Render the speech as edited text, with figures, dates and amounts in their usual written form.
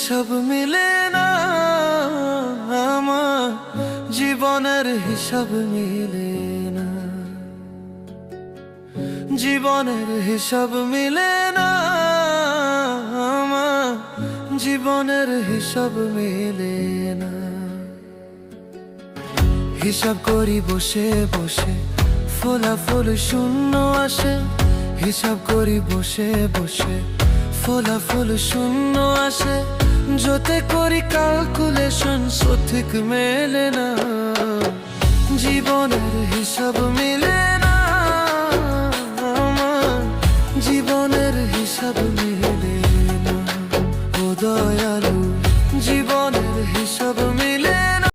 হিসাব মিলে না, আমার জীবনের হিসাব মিলে না, জীবনের হিসাব মিলে না, আমার জীবনের হিসাব মিলে না। হিসাব করি বসে বসে, ফলাফল শূন্য আসে। হিসাব করি বসে বসে, ফলাফল শূন্য আসে। যতে করি ক্যালকুলেশন সঠিক মেলে না, জীবনের হিসাব মিলে না, আমার জীবনের হিসাব মিলে না। ও দয়া